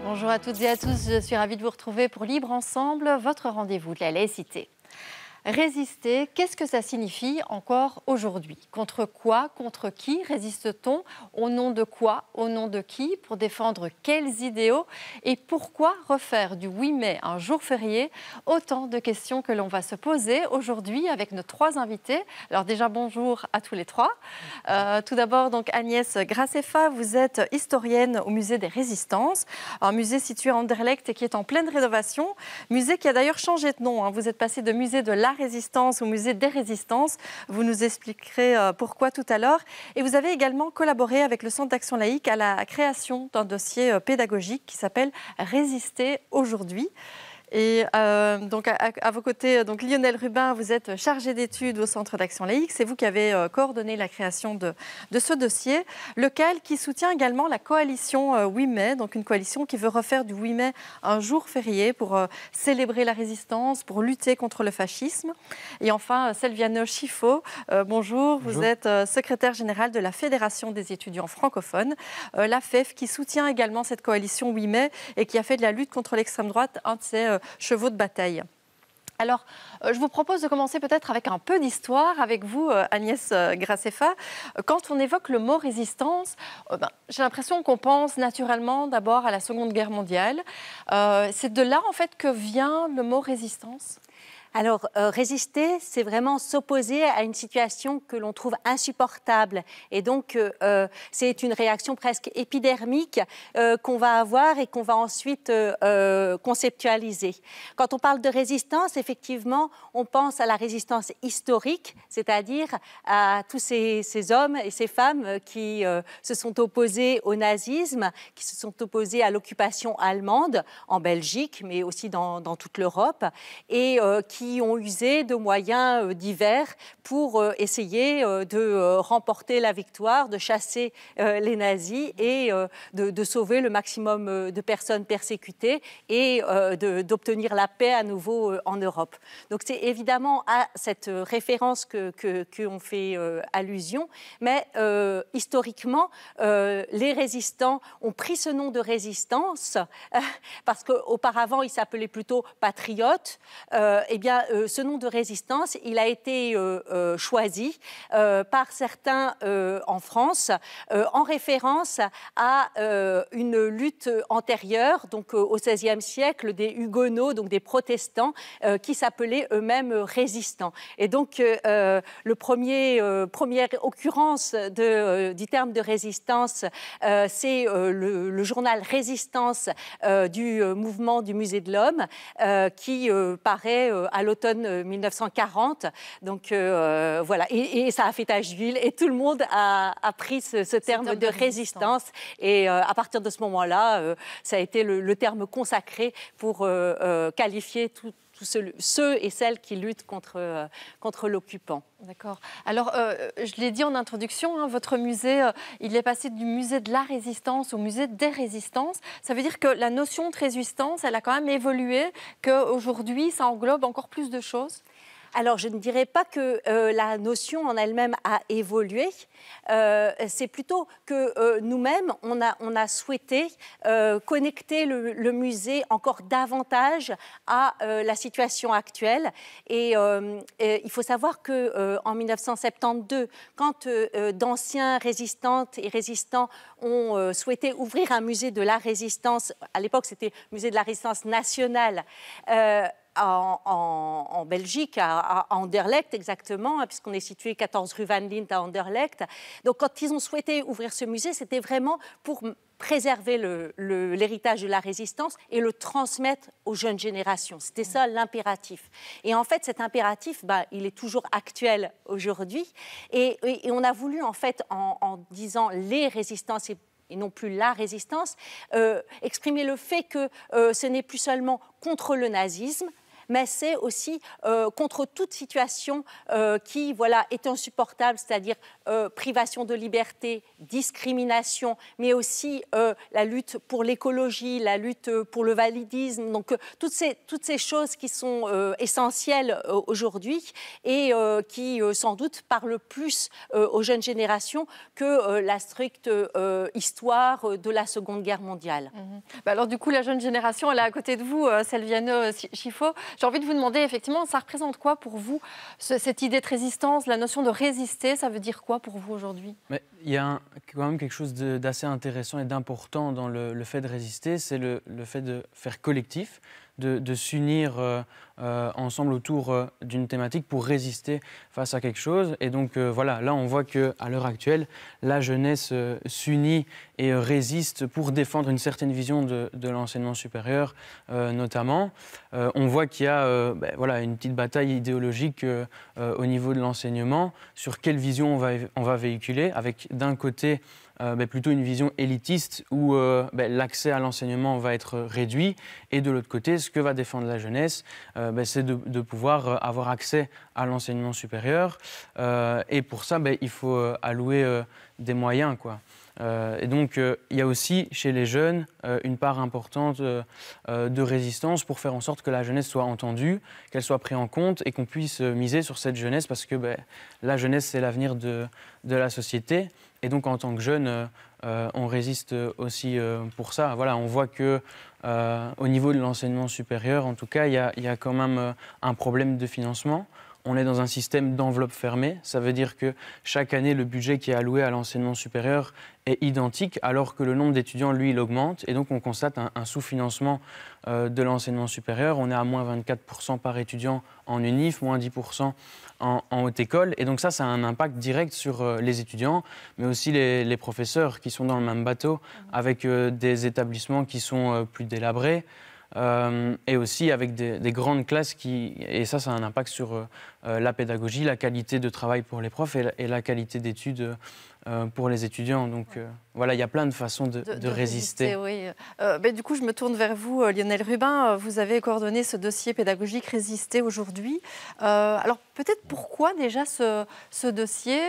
Bonjour à toutes et à tous, je suis ravie de vous retrouver pour Libre Ensemble, votre rendez-vous de la laïcité. Résister, qu'est-ce que ça signifie encore aujourd'hui? Contre quoi, contre qui résiste-t-on? Au nom de quoi, au nom de qui? Pour défendre quels idéaux? Et pourquoi refaire du 8 mai un jour férié? Autant de questions que l'on va se poser aujourd'hui avec nos trois invités. Alors déjà, bonjour à tous les trois. Tout d'abord, donc Agnès Graceffa, vous êtes historienne au Musée des Résistances, un musée situé à Anderlecht et qui est en pleine rénovation. Musée qui a d'ailleurs changé de nom, hein. Vous êtes passé de musée de la Résistance au musée des Résistances. Vous nous expliquerez pourquoi tout à l'heure. Et vous avez également collaboré avec le Centre d'action laïque à la création d'un dossier pédagogique qui s'appelle Résister aujourd'hui. Et donc à vos côtés, donc Lionel Rubin, vous êtes chargé d'études au Centre d'action laïque. C'est vous qui avez coordonné la création de ce dossier, lequel qui soutient également la coalition 8 mai, donc une coalition qui veut refaire du 8 mai un jour férié pour célébrer la résistance, pour lutter contre le fascisme. Et enfin, Selviano Schifo, bonjour, vous êtes secrétaire général de la Fédération des étudiants francophones, la FEF, qui soutient également cette coalition 8 mai et qui a fait de la lutte contre l'extrême droite un de ses chevaux de bataille. Alors, je vous propose de commencer peut-être avec un peu d'histoire avec vous, Agnès Graceffa. Quand on évoque le mot résistance, j'ai l'impression qu'on pense naturellement d'abord à la Seconde Guerre mondiale. C'est de là, en fait, que vient le mot résistance ? Alors, résister, c'est vraiment s'opposer à une situation que l'on trouve insupportable. Et donc, c'est une réaction presque épidermique qu'on va avoir et qu'on va ensuite conceptualiser. Quand on parle de résistance, effectivement, on pense à la résistance historique, c'est-à-dire à tous ces hommes et ces femmes qui se sont opposés au nazisme, qui se sont opposés à l'occupation allemande en Belgique, mais aussi dans toute l'Europe, et qui ont usé de moyens divers pour essayer de remporter la victoire, de chasser les nazis et de sauver le maximum de personnes persécutées et d'obtenir la paix à nouveau en Europe. Donc c'est évidemment à cette référence qu'on fait allusion, mais historiquement, les résistants ont pris ce nom de résistance parce qu'auparavant, ils s'appelaient plutôt patriotes. Eh bien, ce nom de résistance, il a été choisi par certains en France en référence à une lutte antérieure, donc au XVIe siècle, des Huguenots, donc des protestants, qui s'appelaient eux-mêmes résistants. Et donc, première occurrence du terme de résistance, c'est le journal Résistance du mouvement du Musée de l'Homme, qui paraît à l'automne 1940. Donc voilà, et ça a fait tache d'huile et tout le monde a pris ce terme de résistance. Et à partir de ce moment-là, ça a été le terme consacré pour qualifier tous ceux et celles qui luttent contre l'occupant. D'accord. Alors, je l'ai dit en introduction, hein, votre musée, il est passé du musée de la Résistance au musée des Résistances. Ça veut dire que la notion de résistance, elle a quand même évolué, qu'aujourd'hui, ça englobe encore plus de choses? Alors, je ne dirais pas que la notion en elle-même a évolué. C'est plutôt que nous-mêmes, on a souhaité connecter le musée encore davantage à la situation actuelle. Et il faut savoir qu'en 1972, quand d'anciens résistantes et résistants ont souhaité ouvrir un musée de la Résistance, à l'époque, c'était musée de la Résistance nationale, en Belgique, à Anderlecht exactement, puisqu'on est situé 14 rue Van Lint à Anderlecht. Donc quand ils ont souhaité ouvrir ce musée, c'était vraiment pour préserver l'héritage de la résistance et le transmettre aux jeunes générations. C'était ça l'impératif. Et en fait, cet impératif, il est toujours actuel aujourd'hui. Et on a voulu, en fait, en disant les résistances et non plus la résistance, exprimer le fait que ce n'est plus seulement contre le nazisme, mais c'est aussi contre toute situation qui est insupportable, c'est-à-dire privation de liberté, discrimination, mais aussi la lutte pour l'écologie, la lutte pour le validisme. Donc toutes ces choses qui sont essentielles aujourd'hui et qui sans doute parlent plus aux jeunes générations que la stricte histoire de la Seconde Guerre mondiale. Alors du coup, la jeune génération, elle est à côté de vous, Selviano Schifo. J'ai envie de vous demander, effectivement, ça représente quoi pour vous, cette idée de résistance, la notion de résister, ça veut dire quoi pour vous aujourd'hui? Mais il y a quand même quelque chose d'assez intéressant et d'important dans le fait de résister, c'est le fait de faire collectif, de s'unir ensemble autour d'une thématique pour résister face à quelque chose. Et donc voilà, là on voit qu'à l'heure actuelle, la jeunesse s'unit et résiste pour défendre une certaine vision de l'enseignement supérieur notamment. On voit qu'il y a une petite bataille idéologique au niveau de l'enseignement sur quelle vision on va véhiculer, avec d'un côté plutôt une vision élitiste où l'accès à l'enseignement va être réduit, et de l'autre côté, ce que va défendre la jeunesse, c'est de pouvoir avoir accès à l'enseignement supérieur, et pour ça, il faut allouer des moyens, quoi. Et donc, il y a aussi chez les jeunes une part importante de résistance pour faire en sorte que la jeunesse soit entendue, qu'elle soit prise en compte et qu'on puisse miser sur cette jeunesse parce que la jeunesse, c'est l'avenir de la société. Et donc, en tant que jeune, on résiste aussi pour ça. Voilà, on voit qu'au niveau de l'enseignement supérieur, en tout cas, il y a quand même un problème de financement. On est dans un système d'enveloppe fermée. Ça veut dire que chaque année, le budget qui est alloué à l'enseignement supérieur est identique, alors que le nombre d'étudiants, lui, il augmente. Et donc, on constate un sous-financement de l'enseignement supérieur. On est à moins 24% par étudiant en UNIF, moins 10% en haute école. Et donc ça a un impact direct sur les étudiants, mais aussi les professeurs qui sont dans le même bateau, avec des établissements qui sont plus délabrés. Et aussi avec des grandes classes et ça a un impact sur la pédagogie, la qualité de travail pour les profs et la qualité d'études pour les étudiants. Donc voilà, il y a plein de façons de résister. Oui. Du coup, je me tourne vers vous, Lionel Rubin. Vous avez coordonné ce dossier pédagogique Résister aujourd'hui. Alors peut-être pourquoi déjà ce dossier,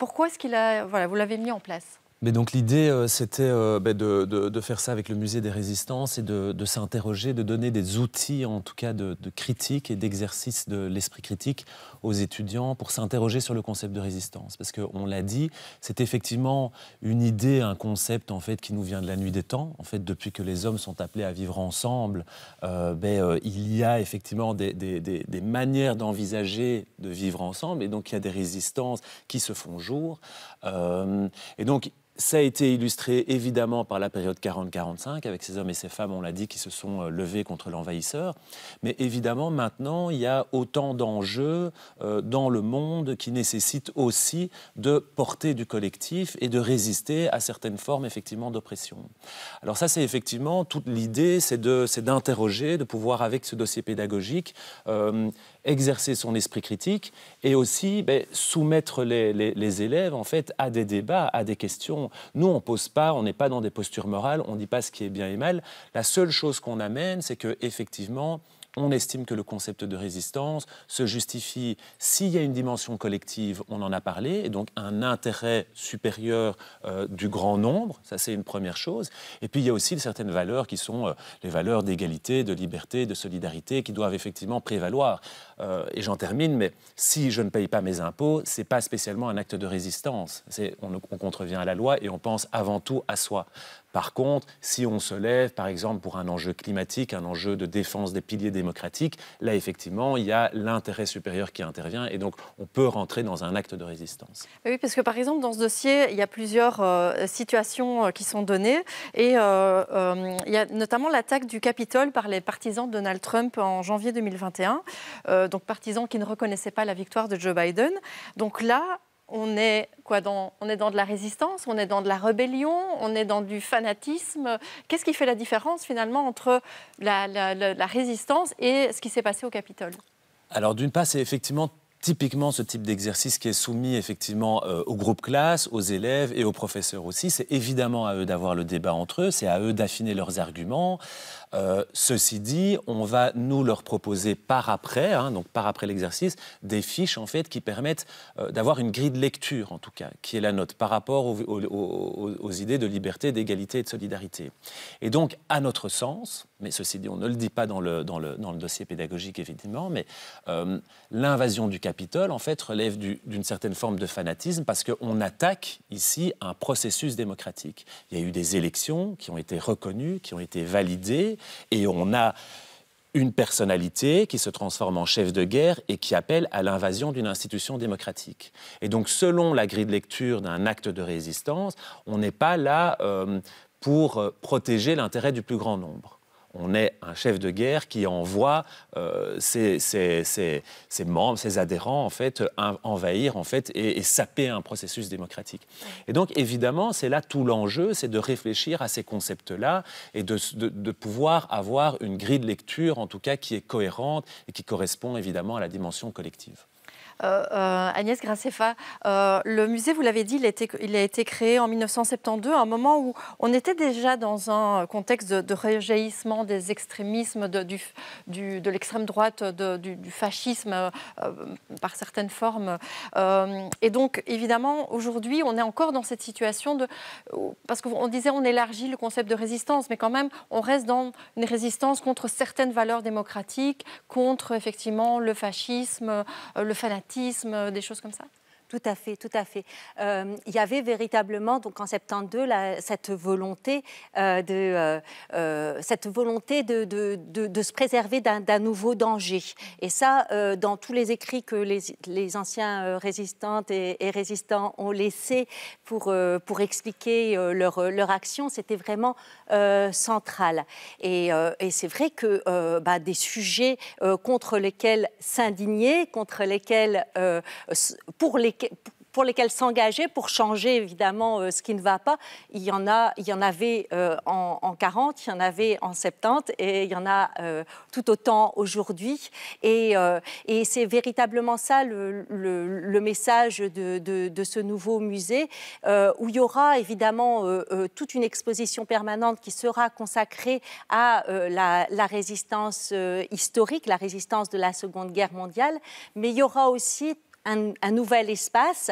pourquoi est-ce vous l'avez mis en place? Mais donc l'idée, c'était de faire ça avec le Musée des Résistances et de s'interroger, de donner des outils, en tout cas de critique et d'exercice de l'esprit critique aux étudiants pour s'interroger sur le concept de résistance. Parce qu'on l'a dit, c'est effectivement une idée, un concept en fait qui nous vient de la nuit des temps. En fait, depuis que les hommes sont appelés à vivre ensemble, il y a effectivement des manières d'envisager de vivre ensemble, et donc il y a des résistances qui se font jour. Et donc ça a été illustré évidemment par la période 40-45, avec ces hommes et ces femmes, on l'a dit, qui se sont levés contre l'envahisseur. Mais évidemment, maintenant, il y a autant d'enjeux dans le monde qui nécessitent aussi de porter du collectif et de résister à certaines formes, effectivement, d'oppression. Alors ça, c'est effectivement toute l'idée, c'est d'interroger, de pouvoir, avec ce dossier pédagogique, exercer son esprit critique et aussi soumettre les élèves en fait à des débats, à des questions. Nous, on pose pas, on n'est pas dans des postures morales, on ne dit pas ce qui est bien et mal. La seule chose qu'on amène, c'est que effectivement, on estime que le concept de résistance se justifie s'il y a une dimension collective, on en a parlé, et donc un intérêt supérieur du grand nombre, ça c'est une première chose. Et puis il y a aussi certaines valeurs qui sont les valeurs d'égalité, de liberté, de solidarité, qui doivent effectivement prévaloir. Et j'en termine, mais si je ne paye pas mes impôts, ce n'est pas spécialement un acte de résistance. On contrevient à la loi et on pense avant tout à soi. Par contre, si on se lève, par exemple, pour un enjeu climatique, un enjeu de défense des piliers démocratiques, là, effectivement, il y a l'intérêt supérieur qui intervient et donc on peut rentrer dans un acte de résistance. Oui, parce que, par exemple, dans ce dossier, il y a plusieurs situations qui sont données et il y a notamment l'attaque du Capitole par les partisans de Donald Trump en janvier 2021, donc partisans qui ne reconnaissaient pas la victoire de Joe Biden. Donc là, on est dans de la résistance, on est dans de la rébellion, on est dans du fanatisme. Qu'est-ce qui fait la différence finalement entre la résistance et ce qui s'est passé au Capitole? Alors d'une part, c'est effectivement typiquement, ce type d'exercice qui est soumis effectivement au groupe classe, aux élèves et aux professeurs aussi, c'est évidemment à eux d'avoir le débat entre eux, c'est à eux d'affiner leurs arguments. Ceci dit, on va nous leur proposer par après, donc par après l'exercice, des fiches en fait qui permettent d'avoir une grille de lecture en tout cas, qui est la nôtre par rapport aux idées de liberté, d'égalité et de solidarité. Et donc, à notre sens, mais ceci dit, on ne le dit pas dans le dossier pédagogique évidemment, mais l'invasion du Capitole en fait relève d'une certaine forme de fanatisme parce qu'on attaque ici un processus démocratique. Il y a eu des élections qui ont été reconnues, qui ont été validées, et on a une personnalité qui se transforme en chef de guerre et qui appelle à l'invasion d'une institution démocratique. Et donc, selon la grille de lecture d'un acte de résistance, on n'est pas là pour protéger l'intérêt du plus grand nombre. On est un chef de guerre qui envoie ses membres, ses adhérents, en fait, envahir en fait, et saper un processus démocratique. Et donc, évidemment, c'est là tout l'enjeu, c'est de réfléchir à ces concepts-là et de pouvoir avoir une grille de lecture, en tout cas, qui est cohérente et qui correspond évidemment à la dimension collective. Agnès Graceffa, le musée, vous l'avez dit, il a été créé en 1972, à un moment où on était déjà dans un contexte de rejaillissement des extrémismes, de l'extrême droite, du fascisme par certaines formes. Et donc, évidemment, aujourd'hui, on est encore dans cette situation parce qu'on disait on élargit le concept de résistance, mais quand même, on reste dans une résistance contre certaines valeurs démocratiques, contre, effectivement, le fascisme, le fanatisme, des choses comme ça? Tout à fait, tout à fait. Il y avait véritablement, donc en 72, cette volonté de se préserver d'un nouveau danger. Et ça, dans tous les écrits que les anciens résistantes et résistants ont laissés pour expliquer leur action, c'était vraiment central. Et c'est vrai que des sujets contre lesquels s'indigner, contre lesquels, pour lesquels s'engager, pour changer évidemment ce qui ne va pas. Il y en avait en 40, il y en avait en 70 et il y en a tout autant aujourd'hui. Et c'est véritablement ça le message de ce nouveau musée, où il y aura évidemment toute une exposition permanente qui sera consacrée à la résistance historique, la résistance de la Seconde Guerre mondiale, mais il y aura aussi un nouvel espace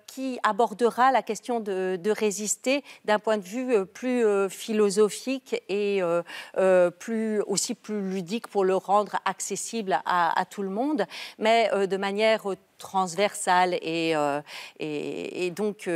qui abordera la question de résister d'un point de vue plus philosophique et aussi plus ludique pour le rendre accessible à tout le monde, mais de manière transversale et donc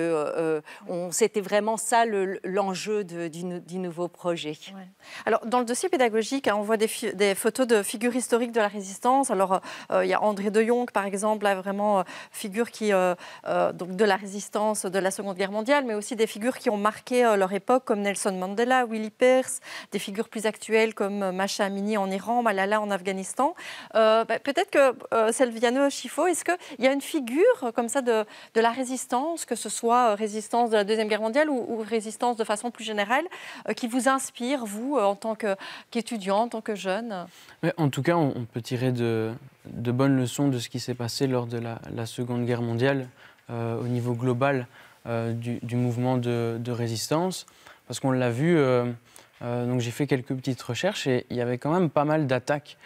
c'était vraiment ça l'enjeu du nouveau projet. Ouais. Alors dans le dossier pédagogique, on voit des photos de figures historiques de la résistance. Alors il y a André de Jong par exemple, là, vraiment figure qui donc de la résistance de la Seconde Guerre mondiale, mais aussi des figures qui ont marqué leur époque comme Nelson Mandela, Willy Peirce, des figures plus actuelles comme Masha Amini en Iran, Malala en Afghanistan. Peut-être que Selviano Schifo, est-ce qu'il y a une figure comme ça de la résistance, que ce soit résistance de la Deuxième Guerre mondiale ou résistance de façon plus générale, qui vous inspire, vous, en tant qu'étudiant, en tant que jeune? Mais en tout cas, on peut tirer de bonnes leçons de ce qui s'est passé lors de la Seconde Guerre mondiale au niveau global du mouvement de résistance. Parce qu'on l'a vu, donc j'ai fait quelques petites recherches et il y avait quand même pas mal d'attaques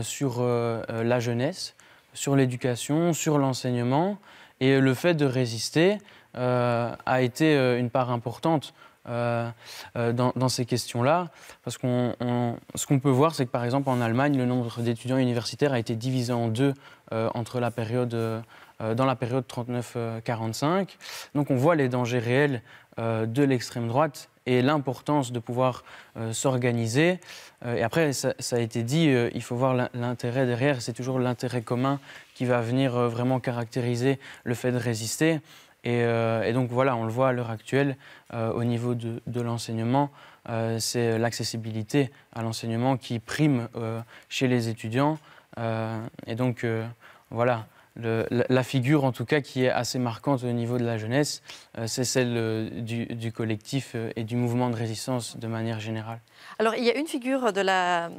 sur la jeunesse, sur l'éducation, sur l'enseignement. Et le fait de résister a été une part importante dans ces questions-là. Parce ce qu'on peut voir, c'est que par exemple en Allemagne, le nombre d'étudiants universitaires a été divisé en deux dans la période 39-45. Donc on voit les dangers réels de l'extrême droite et l'importance de pouvoir s'organiser. Et après, ça a été dit, il faut voir l'intérêt derrière. C'est toujours l'intérêt commun qui va venir vraiment caractériser le fait de résister. Et donc voilà, on le voit à l'heure actuelle au niveau de l'enseignement. C'est l'accessibilité à l'enseignement qui prime chez les étudiants. Et donc voilà, la figure, en tout cas, qui est assez marquante au niveau de la jeunesse, c'est celle du collectif et du mouvement de résistance de manière générale. Alors, il y a une figure de la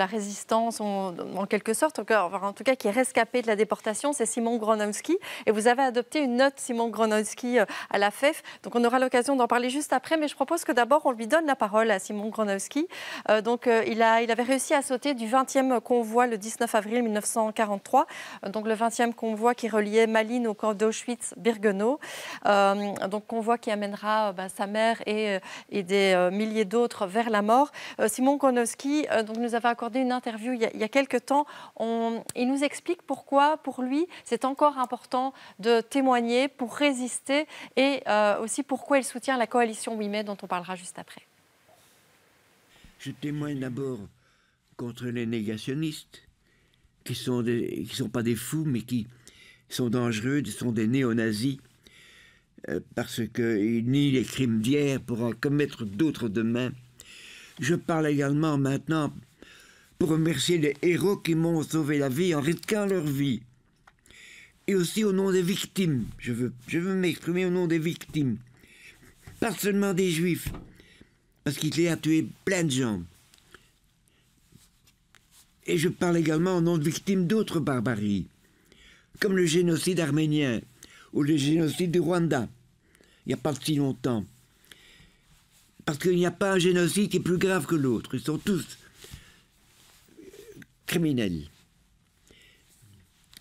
résistance, en quelque sorte, en tout cas qui est rescapée de la déportation, c'est Szymon Gronowski. Et vous avez adopté une note Szymon Gronowski à la FEF. Donc, on aura l'occasion d'en parler juste après. Mais je propose que d'abord, on lui donne la parole à Szymon Gronowski. Il avait réussi à sauter du 20e convoi le 19 avril 1943. Donc, le 20e convoi qui reliait Malines au camp d'Auschwitz-Birkenau. Donc, convoi qui amènera sa mère et des milliers d'autres vers la mort. Szymon Gronowski nous avait accordé une interview il y a quelques temps. Il nous explique pourquoi, pour lui, c'est encore important de témoigner pour résister et aussi pourquoi il soutient la coalition 8 mai dont on parlera juste après. Je témoigne d'abord contre les négationnistes qui sont pas des fous mais qui sont dangereux, qui sont des néo-nazis parce qu'ils nient les crimes d'hier pour en commettre d'autres demain. Je parle également maintenant pour remercier les héros qui m'ont sauvé la vie en risquant leur vie. Et aussi au nom des victimes. Je veux m'exprimer au nom des victimes. Pas seulement des juifs, parce qu'Hitler a tué plein de gens. Et je parle également au nom de victimes d'autres barbaries, comme le génocide arménien ou le génocide du Rwanda, il n'y a pas si longtemps. Parce qu'il n'y a pas un génocide qui est plus grave que l'autre. Ils sont tous criminels.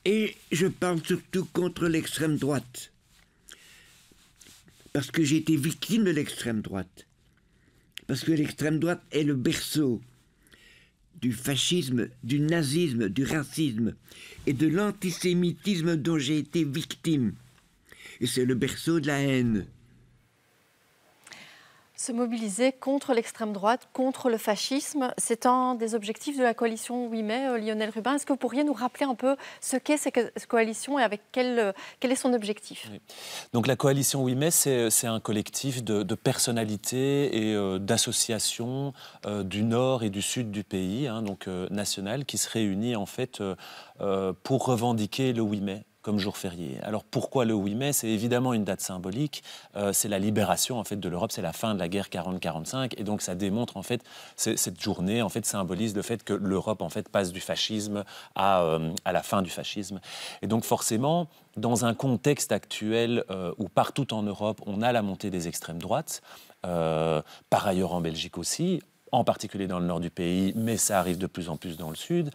Et je parle surtout contre l'extrême droite. Parce que j'ai été victime de l'extrême droite. Parce que l'extrême droite est le berceau du fascisme, du nazisme, du racisme et de l'antisémitisme dont j'ai été victime. Et c'est le berceau de la haine. Se mobiliser contre l'extrême droite, contre le fascisme, c'est un des objectifs de la coalition 8 mai, Lionel Rubin. Est-ce que vous pourriez nous rappeler un peu ce qu'est cette coalition et avec quel est son objectif? Oui. Donc la coalition 8 mai, c'est un collectif de personnalités et d'associations du nord et du sud du pays, donc national, qui se réunit en fait pour revendiquer le 8 mai. Comme jour férié. Alors pourquoi le 8 mai? C'est évidemment une date symbolique, c'est la libération en fait de l'Europe, c'est la fin de la guerre 40-45 et donc ça démontre en fait, cette journée en fait symbolise le fait que l'Europe en fait passe du fascisme à la fin du fascisme. Et donc forcément, dans un contexte actuel où partout en Europe on a la montée des extrêmes droites, par ailleurs en Belgique aussi, en particulier dans le nord du pays, mais ça arrive de plus en plus dans le sud,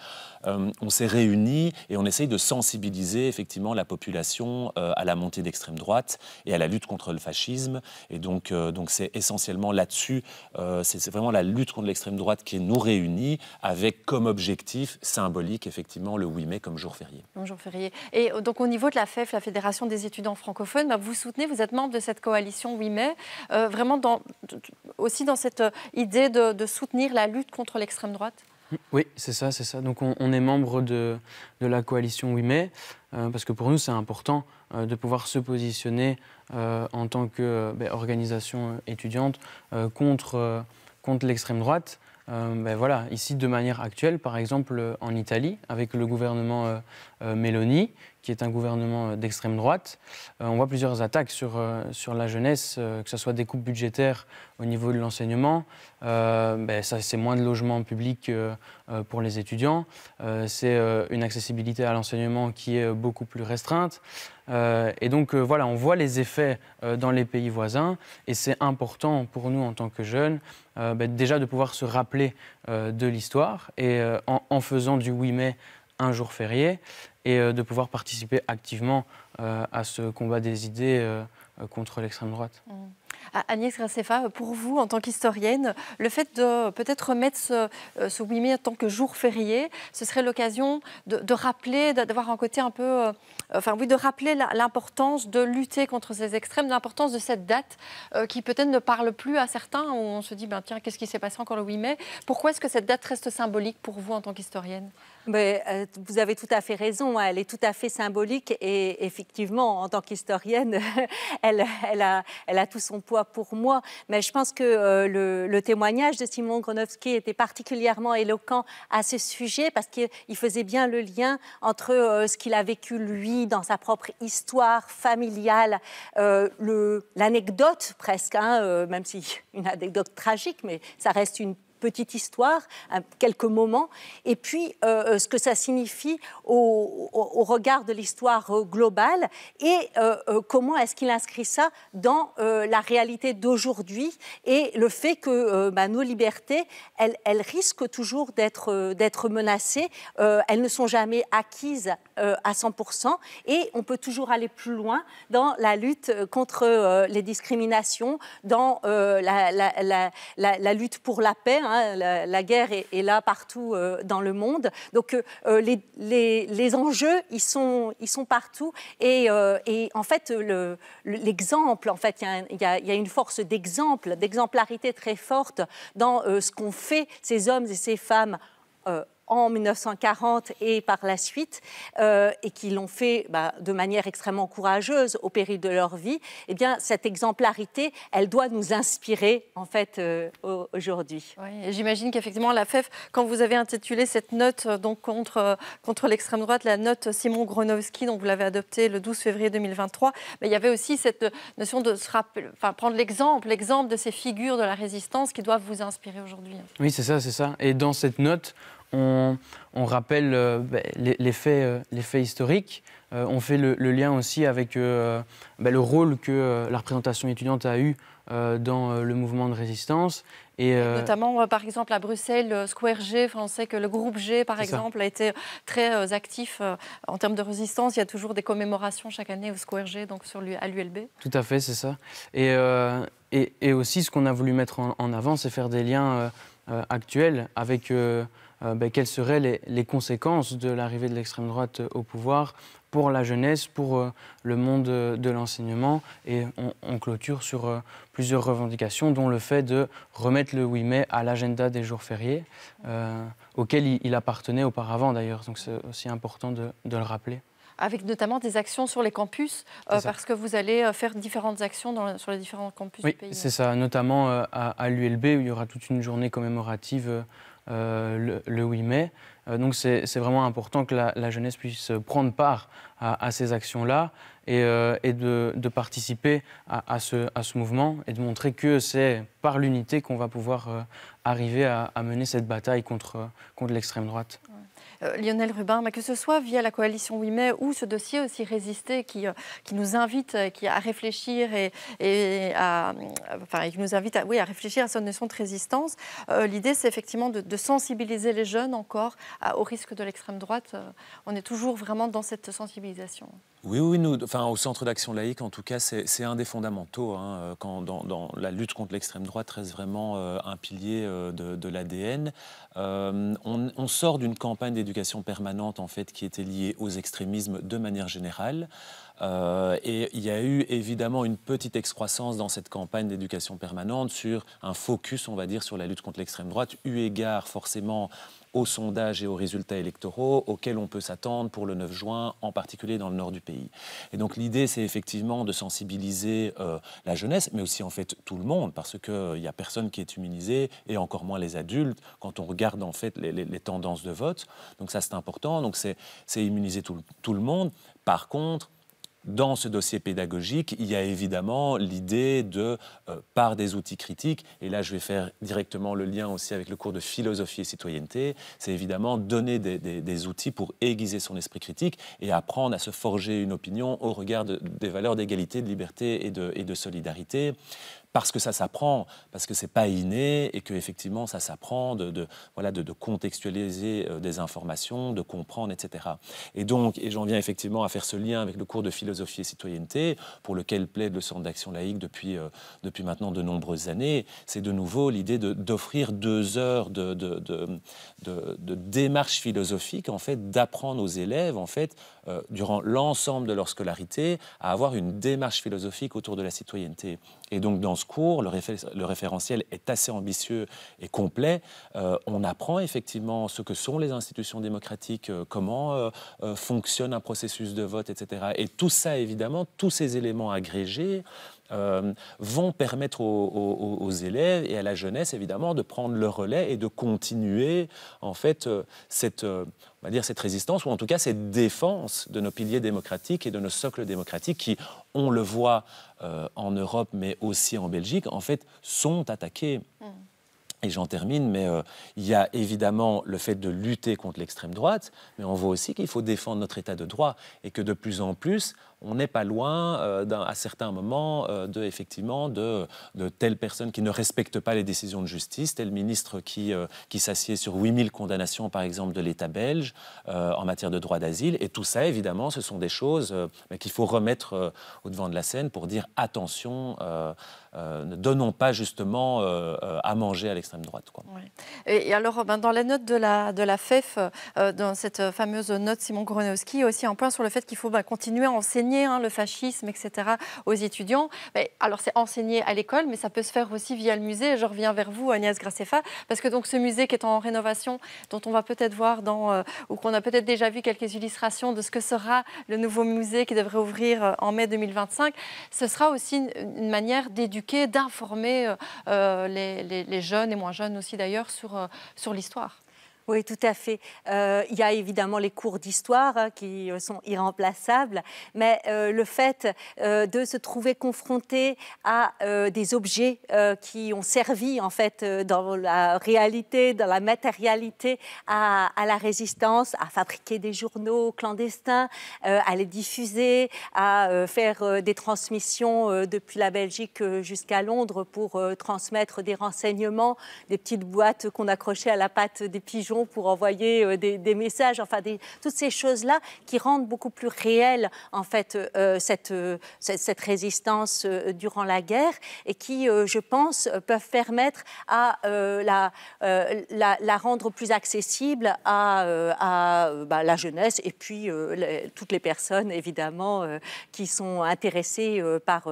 on s'est réunis et on essaye de sensibiliser effectivement la population à la montée d'extrême droite et à la lutte contre le fascisme. Et donc c'est essentiellement là-dessus, c'est vraiment la lutte contre l'extrême droite qui nous réunit avec comme objectif symbolique effectivement le 8 mai comme jour férié. Comme jour férié. Et donc au niveau de la FEF, la Fédération des étudiants francophones, vous soutenez, vous êtes membre de cette coalition 8 mai, vraiment aussi dans cette idée de soutenir la lutte contre l'extrême droite? Oui, c'est ça. Donc on est membre de la coalition 8 mai, parce que pour nous c'est important de pouvoir se positionner en tant qu'organisation étudiante contre l'extrême droite. Voilà, ici de manière actuelle, par exemple en Italie, avec le gouvernement Meloni, qui est un gouvernement d'extrême droite, on voit plusieurs attaques sur la jeunesse, que ce soit des coupes budgétaires au niveau de l'enseignement, c'est moins de logements publics pour les étudiants, c'est une accessibilité à l'enseignement qui est beaucoup plus restreinte. Et donc voilà, on voit les effets dans les pays voisins et c'est important pour nous en tant que jeunes déjà de pouvoir se rappeler de l'histoire et en faisant du 8 mai un jour férié et de pouvoir participer activement à ce combat des idées contre l'extrême droite. Agnès Graceffa, pour vous, en tant qu'historienne, le fait de peut-être remettre ce 8 mai en tant que jour férié, ce serait l'occasion de rappeler, d'avoir un côté un peu... de rappeler l'importance de lutter contre ces extrêmes, l'importance de cette date qui peut-être ne parle plus à certains, où on se dit, tiens, qu'est-ce qui s'est passé encore le 8 mai? Pourquoi est-ce que cette date reste symbolique pour vous en tant qu'historienne? Vous avez tout à fait raison, elle est tout à fait symbolique et effectivement, en tant qu'historienne, elle a tout son poids soit pour moi, mais je pense que le témoignage de Simon Gronowski était particulièrement éloquent à ce sujet parce qu'il faisait bien le lien entre ce qu'il a vécu lui dans sa propre histoire familiale, l'anecdote presque, hein, même si une anecdote tragique, mais ça reste une petite histoire, quelques moments, et puis ce que ça signifie au regard de l'histoire globale et comment est-ce qu'il inscrit ça dans la réalité d'aujourd'hui et le fait que nos libertés, elles risquent toujours d'être menacées, elles ne sont jamais acquises à 100% et on peut toujours aller plus loin dans la lutte contre les discriminations, dans la lutte pour la paix, hein. La guerre est là partout dans le monde. Donc les enjeux, ils sont partout. Et en fait, l'exemple, en fait, il y a une force d'exemplarité très forte dans ce qu'ont fait ces hommes et ces femmes en 1940 et par la suite, et qui l'ont fait de manière extrêmement courageuse au péril de leur vie, eh bien, cette exemplarité, elle doit nous inspirer, en fait, aujourd'hui. Oui, j'imagine qu'effectivement, la FEF, quand vous avez intitulé cette note donc, contre l'extrême droite, la note Simon Gronowski, donc vous l'avez adoptée le 12 février 2023, mais il y avait aussi cette notion de se rappeler, prendre l'exemple de ces figures de la résistance qui doivent vous inspirer aujourd'hui. Oui, c'est ça. Et dans cette note, on rappelle les faits historiques. On fait le lien aussi avec le rôle que la représentation étudiante a eu dans le mouvement de résistance. Et notamment, par exemple, à Bruxelles, Square G, on sait que le groupe G, par exemple, a été très actif en termes de résistance. Il y a toujours des commémorations chaque année au Square G, donc à l'ULB. Tout à fait, c'est ça. Et aussi, ce qu'on a voulu mettre en avant, c'est faire des liens actuels avec quelles seraient les conséquences de l'arrivée de l'extrême droite au pouvoir pour la jeunesse, pour le monde de l'enseignement. Et on clôture sur plusieurs revendications, dont le fait de remettre le 8 mai à l'agenda des jours fériés, auquel il appartenait auparavant d'ailleurs. Donc c'est aussi important de le rappeler. Avec notamment des actions sur les campus, parce que vous allez faire différentes actions sur les différents campus du pays. Oui, c'est ça, notamment à l'ULB, où il y aura toute une journée commémorative le 8 mai. Donc c'est vraiment important que la jeunesse puisse prendre part à ces actions-là et de participer à ce mouvement et de montrer que c'est par l'unité qu'on va pouvoir arriver à mener cette bataille contre l'extrême droite. Lionel Rubin, que ce soit via la coalition 8 mai ou ce dossier aussi Résister qui nous invite à réfléchir qui nous invite à réfléchir à cette notion de résistance, l'idée c'est effectivement de sensibiliser les jeunes encore au risque de l'extrême droite. On est toujours vraiment dans cette sensibilisation. Oui, nous, au Centre d'action laïque, en tout cas, c'est un des fondamentaux. Hein, quand dans la lutte contre l'extrême droite reste vraiment un pilier de l'ADN. On sort d'une campagne d'éducation permanente, en fait, qui était liée aux extrémismes de manière générale. Et il y a eu évidemment une petite excroissance dans cette campagne d'éducation permanente sur un focus, on va dire, sur la lutte contre l'extrême droite, eu égard forcément aux sondages et aux résultats électoraux auxquels on peut s'attendre pour le 9 juin, en particulier dans le nord du pays. Et donc l'idée, c'est effectivement de sensibiliser la jeunesse, mais aussi en fait tout le monde, parce qu'il n'y a personne qui est immunisé, et encore moins les adultes, quand on regarde en fait les tendances de vote. Donc ça, c'est important. Donc c'est immuniser tout le monde. Par contre, dans ce dossier pédagogique, il y a évidemment l'idée de, par des outils critiques, et là je vais faire directement le lien aussi avec le cours de philosophie et citoyenneté, c'est évidemment donner des outils pour aiguiser son esprit critique et apprendre à se forger une opinion au regard des valeurs d'égalité, de liberté et de solidarité. Parce que ça s'apprend, parce que c'est pas inné et que effectivement ça s'apprend de contextualiser des informations, de comprendre, etc. Et j'en viens effectivement à faire ce lien avec le cours de philosophie et citoyenneté, pour lequel plaide le Centre d'action laïque depuis maintenant de nombreuses années. C'est de nouveau l'idée d'offrir 2 heures de démarche philosophique, en fait, d'apprendre aux élèves, en fait, durant l'ensemble de leur scolarité, à avoir une démarche philosophique autour de la citoyenneté. Et donc, dans ce cours, le référentiel est assez ambitieux et complet. On apprend effectivement ce que sont les institutions démocratiques, comment fonctionne un processus de vote, etc. Et tout ça, évidemment, tous ces éléments agrégés vont permettre aux élèves et à la jeunesse, évidemment, de prendre le relais et de continuer, en fait, on va dire cette résistance, ou en tout cas cette défense de nos piliers démocratiques et de nos socles démocratiques qui, on le voit en Europe, mais aussi en Belgique, en fait, sont attaqués. Et j'en termine, mais il y a évidemment le fait de lutter contre l'extrême droite, mais on voit aussi qu'il faut défendre notre état de droit et que de plus en plus, on n'est pas loin, à certains moments, effectivement, de telles personnes qui ne respectent pas les décisions de justice, tel ministre qui s'assied sur 8000 condamnations, par exemple, de l'État belge en matière de droit d'asile. Et tout ça, évidemment, ce sont des choses qu'il faut remettre au devant de la scène pour dire attention, ne donnons pas justement à manger à l'extrême droite, quoi. Oui. Et alors, dans la note de la FEF, dans cette fameuse note Simon Goronowski, il y a aussi un point sur le fait qu'il faut continuer à enseigner le fascisme, etc., aux étudiants. Mais, alors, c'est enseigné à l'école, mais ça peut se faire aussi via le musée. Je reviens vers vous, Agnès Graceffa, parce que donc, ce musée qui est en rénovation, dont on va peut-être voir ou qu'on a peut-être déjà vu quelques illustrations de ce que sera le nouveau musée qui devrait ouvrir en mai 2025, ce sera aussi une manière d'éduquer, d'informer les jeunes et moins jeunes aussi d'ailleurs sur l'histoire. Oui, tout à fait. Il y a évidemment les cours d'histoire qui sont irremplaçables, mais le fait de se trouver confronté à des objets qui ont servi en fait dans la réalité, dans la matérialité à la résistance, à fabriquer des journaux clandestins, à les diffuser, à faire des transmissions depuis la Belgique jusqu'à Londres pour transmettre des renseignements, des petites boîtes qu'on accrochait à la patte des pigeons pour envoyer des messages, enfin toutes ces choses-là qui rendent beaucoup plus réelle en fait cette résistance durant la guerre et qui, je pense, peuvent permettre à la rendre plus accessible à la jeunesse et puis toutes les personnes évidemment qui sont intéressées par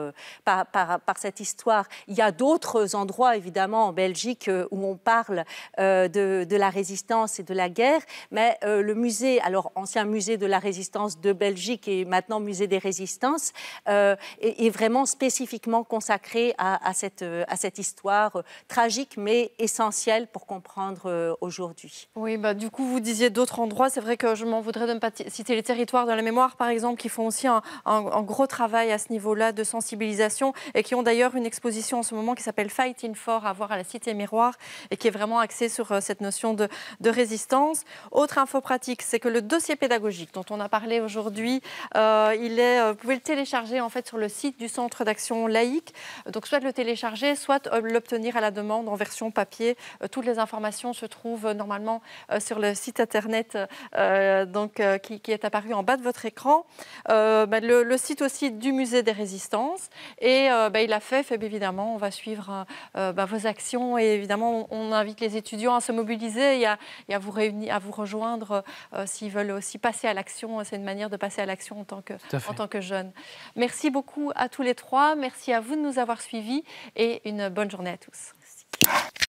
cette histoire. Il y a d'autres endroits évidemment en Belgique où on parle de la résistance et de la guerre, mais le musée, alors ancien musée de la résistance de Belgique et maintenant musée des résistances, est vraiment spécifiquement consacré à cette histoire tragique mais essentielle pour comprendre aujourd'hui. Oui, du coup vous disiez d'autres endroits, c'est vrai que je m'en voudrais de ne pas citer les territoires de la mémoire par exemple, qui font aussi un gros travail à ce niveau-là de sensibilisation et qui ont d'ailleurs une exposition en ce moment qui s'appelle Fighting For, à voir à la Cité Miroir et qui est vraiment axée sur cette notion de résistance. Autre info pratique, c'est que le dossier pédagogique dont on a parlé aujourd'hui, vous pouvez le télécharger en fait sur le site du Centre d'action laïque. Donc soit le télécharger, soit l'obtenir à la demande en version papier. Toutes les informations se trouvent normalement sur le site internet qui est apparu en bas de votre écran. Le site aussi du Musée des Résistances. Et il a fait évidemment, on va suivre vos actions et évidemment on invite les étudiants à se mobiliser et à vous rejoindre s'ils veulent aussi passer à l'action. C'est une manière de passer à l'action en tant que jeune. Merci beaucoup à tous les trois. Merci à vous de nous avoir suivis et une bonne journée à tous. Merci.